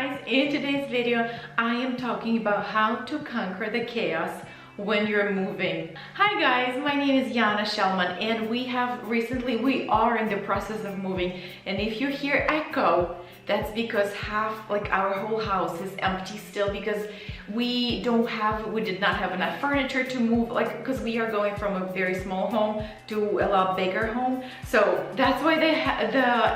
guys, in today's video I am talking about how to conquer the chaos when you're moving. Hi guys, my name is Yana Shellman and we are in the process of moving, and if you hear echo, that's because our whole house is empty still, because we did not have enough furniture to move, because we are going from a very small home to a lot bigger home. So that's why the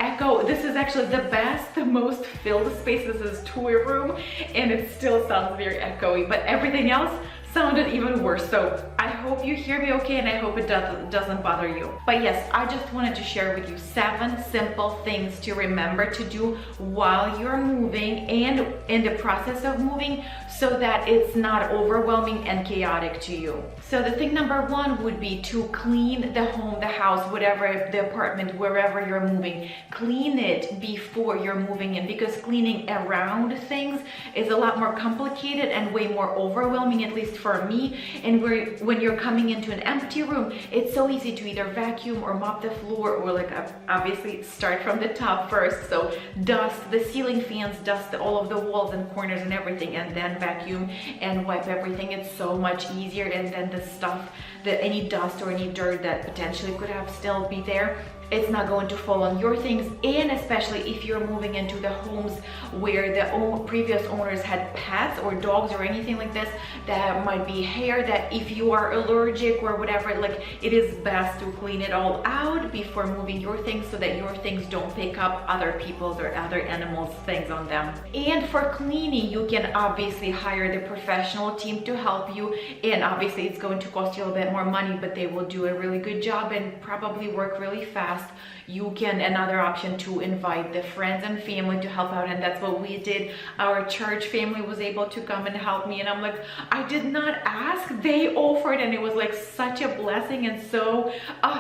echo. This is actually the most filled space. This is toy room and it still sounds very echoey, but everything else sounded even worse. So I hope you hear me okay, and I hope it doesn't bother you. But yes, I just wanted to share with you 7 simple things to remember to do while you're moving and in the process of moving, so that it's not overwhelming and chaotic to you. So the thing number 1 would be to clean the home, the house, whatever, the apartment, wherever you're moving. Clean it before you're moving in, because cleaning around things is a lot more complicated and way more overwhelming, at least for me. And when you're coming into an empty room, it's so easy to either vacuum or mop the floor, or obviously start from the top first. So dust the ceiling fans, dust all of the walls and corners and everything, and then vacuum and wipe everything. It's so much easier. And then the stuff, any dust or any dirt that potentially could have still be there, it's not going to fall on your things. And especially if you're moving into the homes where the previous owners had pets or dogs or anything like this, that might be hair, that if you are allergic or whatever, it is best to clean it all out before moving your things, so that your things don't pick up other people's or other animals' things on them. And for cleaning, you can obviously hire the professional team to help you, and obviously it's going to cost you a little bit more money, but they will do a really good job and probably work really fast. You can, another option, to invite the friends and family to help out, and that's what we did. Our church family was able to come and help me, and I'm like, I did not ask, they offered, and it was such a blessing. And so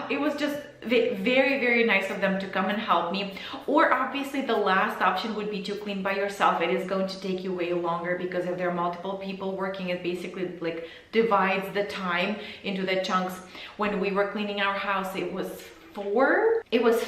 it was just very, very nice of them to come and help me. Or obviously the last option would be to clean by yourself. It is going to take you way longer, because if there are multiple people working, it basically divides the time into the chunks. When we were cleaning our house, it was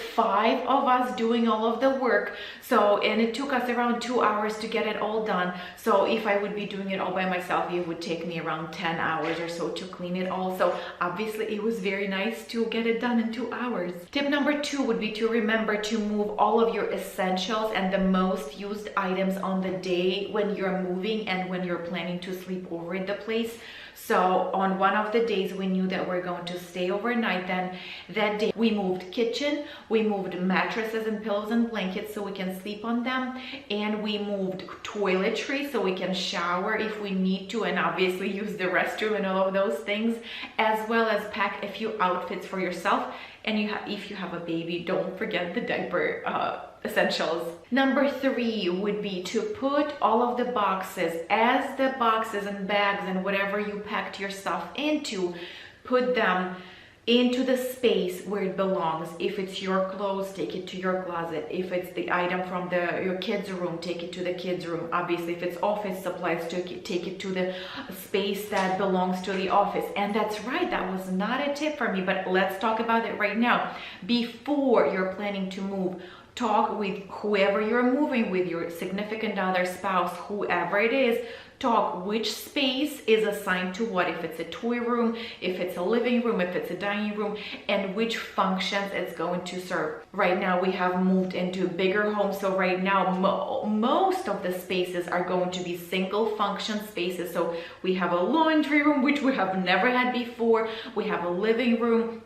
5 of us doing all of the work. So, and it took us around 2 hours to get it all done. So if I would be doing it all by myself, it would take me around 10 hours or so to clean it all. So obviously it was very nice to get it done in 2 hours. Tip number 2 would be to remember to move all of your essentials and the most used items on the day when you're moving and when you're planning to sleep over at the place. So on one of the days we knew that we're going to stay overnight, then that day we moved kitchen, we moved mattresses and pillows and blankets so we can sleep on them, and we moved toiletries so we can shower if we need to, and obviously use the restroom and all of those things, as well as pack a few outfits for yourself. And if you have a baby, don't forget the diaper essentials. Number 3 would be to put all of the boxes, as the boxes and bags and whatever you packed your stuff into, put them into the space where it belongs. If it's your clothes, take it to your closet. If it's the item from your kids' room, take it to the kids' room. Obviously, if it's office supplies, take it to the space that belongs to the office. And that's right, that was not a tip for me, but let's talk about it right now. Before you're planning to move, talk with whoever you're moving with, your significant other, spouse, whoever it is. Talk which space is assigned to what, if it's a toy room, if it's a living room, if it's a dining room, and which functions it's going to serve. Right now we have moved into bigger homes, so right now most of the spaces are going to be single function spaces. So we have a laundry room, which we have never had before. We have a living room.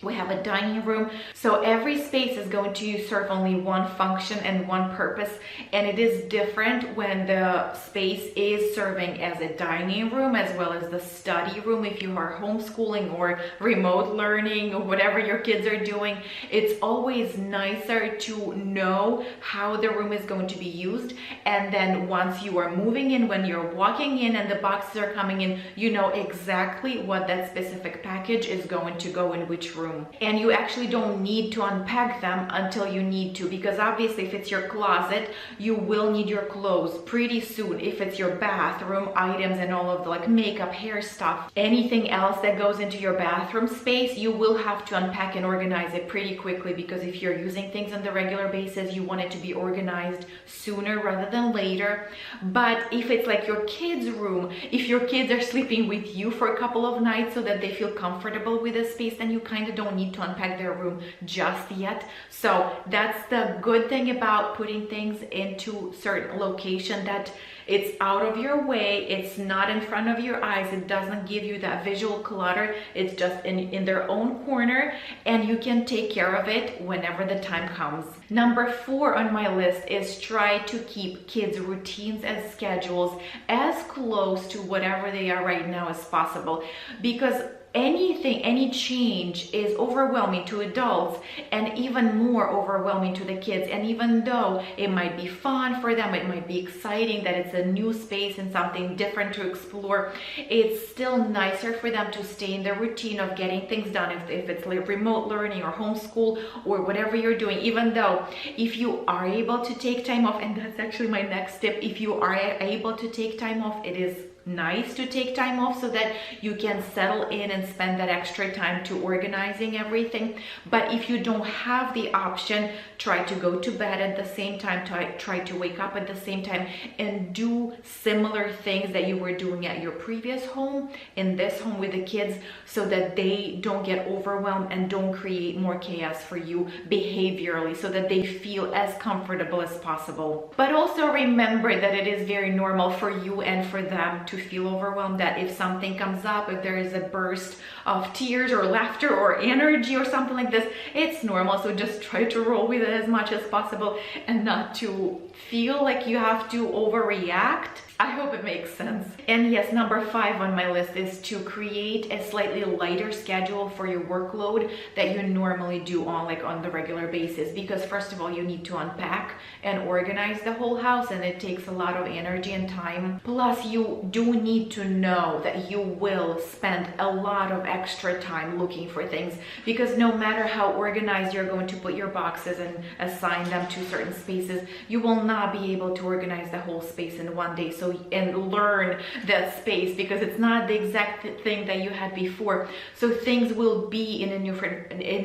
We have a dining room. So every space is going to serve only one function and one purpose. And it is different when the space is serving as a dining room as well as the study room. If you are homeschooling or remote learning or whatever your kids are doing, it's always nicer to know how the room is going to be used. And then once you are moving in, when you're walking in and the boxes are coming in, you know exactly what that specific package is going to go in which room. room. And you actually don't need to unpack them until you need to, because obviously if it's your closet, you will need your clothes pretty soon. If it's your bathroom items and all of the like makeup, hair stuff, anything else that goes into your bathroom space, you will have to unpack and organize it pretty quickly, because if you're using things on the regular basis, you want it to be organized sooner rather than later. But if it's like your kids' room, if your kids are sleeping with you for a couple of nights so that they feel comfortable with the space, then you kind of don't need to unpack their room just yet. So that's the good thing about putting things into certain location, that it's out of your way, it's not in front of your eyes, it doesn't give you that visual clutter, it's just in their own corner, and you can take care of it whenever the time comes. Number 4 on my list is try to keep kids' routines and schedules as close to whatever they are right now as possible, because any change is overwhelming to adults and even more overwhelming to the kids. And even though it might be fun for them, it might be exciting that it's a new space and something different to explore, it's still nicer for them to stay in the routine of getting things done, if it's like remote learning or homeschool or whatever you're doing. Even though if you are able to take time off, and that's actually my next tip, if you are able to take time off, it is nice to take time off so that you can settle in and spend that extra time to organizing everything. But if you don't have the option, try to go to bed at the same time, try to wake up at the same time, and do similar things that you were doing at your previous home in this home with the kids, so that they don't get overwhelmed and don't create more chaos for you behaviorally, so that they feel as comfortable as possible. But also remember that it is very normal for you and for them to feel overwhelmed, that if something comes up, if there is a burst of tears or laughter or energy or something like this, it's normal. So just try to roll with it as much as possible and not to feel like you have to overreact. I hope it makes sense. And yes, number 5 on my list is to create a slightly lighter schedule for your workload that you normally do on the regular basis, because first of all, you need to unpack and organize the whole house, and it takes a lot of energy and time. Plus, you do need to know that you will spend a lot of extra time looking for things, because no matter how organized you're going to put your boxes and assign them to certain spaces, you will not be able to organize the whole space in one day. And learn that space, because it's not the exact thing that you had before. So things will be in a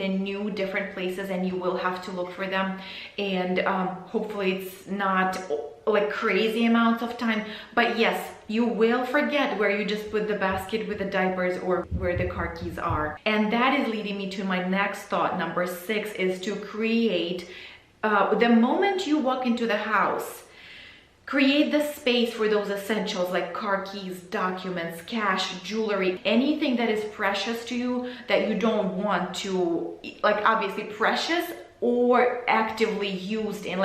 new different places, and you will have to look for them. And hopefully it's not like crazy amounts of time, but yes, you will forget where you just put the basket with the diapers or where the car keys are. And that is leading me to my next thought. Number 6 is to create the moment you walk into the house, create the space for those essentials like car keys, documents, cash, jewelry, anything that is precious to you that you don't want to, like obviously precious or actively used in,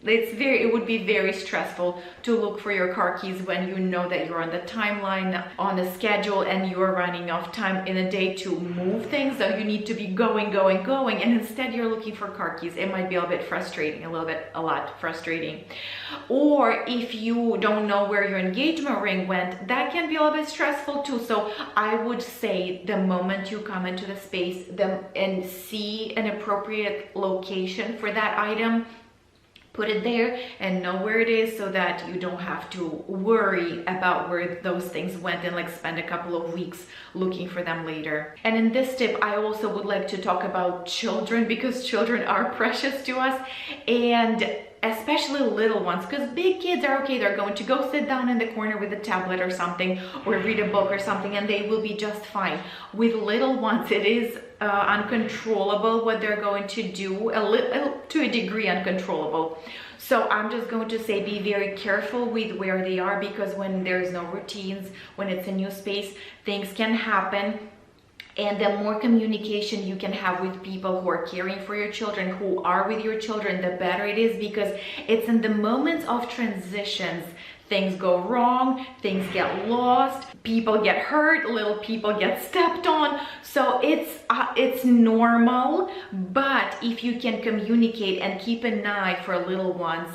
it would be very stressful to look for your car keys when you know that you're on the timeline, on the schedule, and you're running out of time in a day to move things. So you need to be going, and instead you're looking for car keys. It might be a bit frustrating, a lot frustrating. Or if you don't know where your engagement ring went, that can be a little bit stressful too. So I would say the moment you come into the space and see an appropriate location for that item, put it there and know where it is, so that you don't have to worry about where those things went and spend a couple of weeks looking for them later. And in this tip, I also would like to talk about children, because children are precious to us, and especially little ones, because big kids are okay. They're going to go sit down in the corner with a tablet or something, or read a book or something, and they will be just fine. With little ones, it is uncontrollable what they're going to do, to a degree uncontrollable. So I'm just going to say be very careful with where they are, because when there's no routines, when it's a new space, things can happen. And the more communication you can have with people who are caring for your children, who are with your children, the better it is, because it's in the moments of transitions things go wrong, things get lost, people get hurt, little people get stepped on. So it's normal, but if you can communicate and keep an eye for little ones,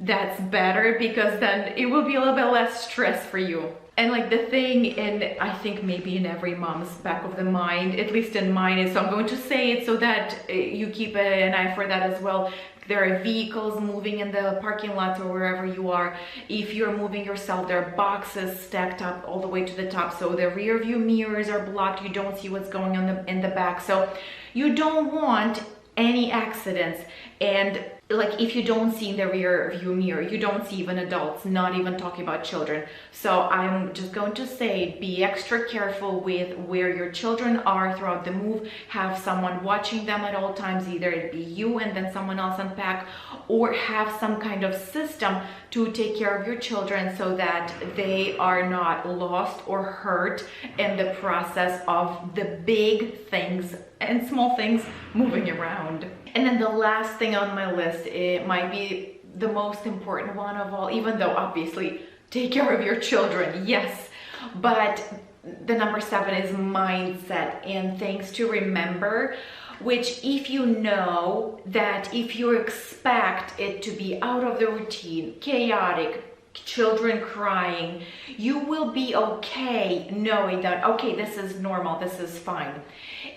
that's better, because then it will be a little bit less stress for you. And like the thing, and I think maybe in every mom's back of the mind, at least in mine, is, so I'm going to say it so that you keep an eye for that as well. There are vehicles moving in the parking lots or wherever you are. If you're moving yourself, there are boxes stacked up all the way to the top, so the rear view mirrors are blocked. You don't see what's going on in the back, so you don't want any accidents. And like, if you don't see in the rear view mirror, you don't see even adults, not even talking about children. So I'm just going to say, be extra careful with where your children are throughout the move. Have someone watching them at all times, either it be you and then someone else unpack, or have some kind of system to take care of your children so that they are not lost or hurt in the process of the big things and small things moving around. And then the last thing on my list, it might be the most important one of all, even though obviously take care of your children, yes, but the number 7 is mindset and things to remember, which, if you know that if you expect it to be out of the routine, chaotic, children crying, you will be okay knowing that, okay, this is normal, this is fine.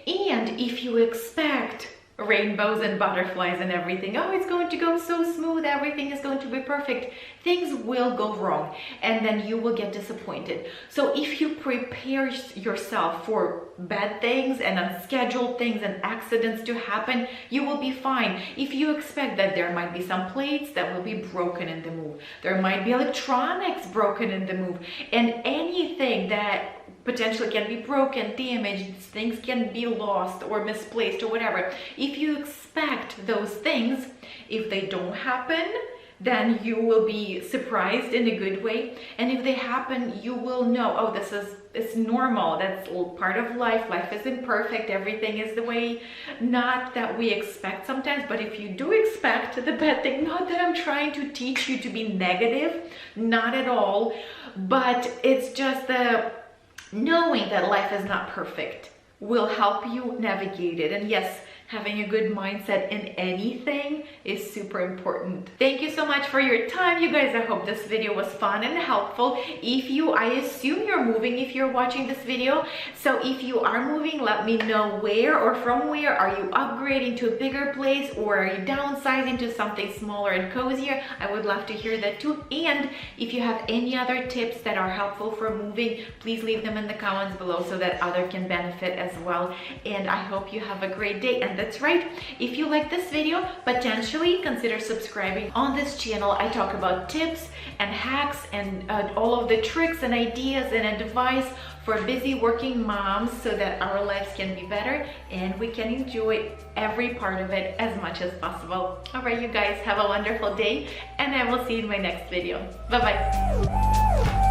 And if you expect rainbows and butterflies and everything, oh, it's going to go so smooth, everything is going to be perfect, things will go wrong, and then you will get disappointed. So if you prepare yourself for bad things and unscheduled things and accidents to happen, you will be fine. If you expect that there might be some plates that will be broken in the move, there might be electronics broken in the move, and anything that potentially can be broken, damaged, things can be lost or misplaced or whatever. If you expect those things, if they don't happen, then you will be surprised in a good way. And if they happen, you will know, oh, it's normal, that's part of life. Life isn't perfect, everything is the way, not that we expect sometimes, but if you do expect the bad thing, not that I'm trying to teach you to be negative, not at all, but it's just the knowing that life is not perfect will help you navigate it. And yes, having a good mindset in anything is super important. Thank you so much for your time, you guys. I hope this video was fun and helpful. I assume you're moving if you're watching this video. So if you are moving, let me know where or from where. Are you upgrading to a bigger place, or are you downsizing to something smaller and cozier? I would love to hear that too. And if you have any other tips that are helpful for moving, please leave them in the comments below so that others can benefit as well. And I hope you have a great day. And that's right, if you like this video, potentially consider subscribing. On this channel, I talk about tips and hacks and all of the tricks and ideas and advice for busy working moms so that our lives can be better and we can enjoy every part of it as much as possible. All right, you guys, have a wonderful day, and I will see you in my next video. Bye-bye.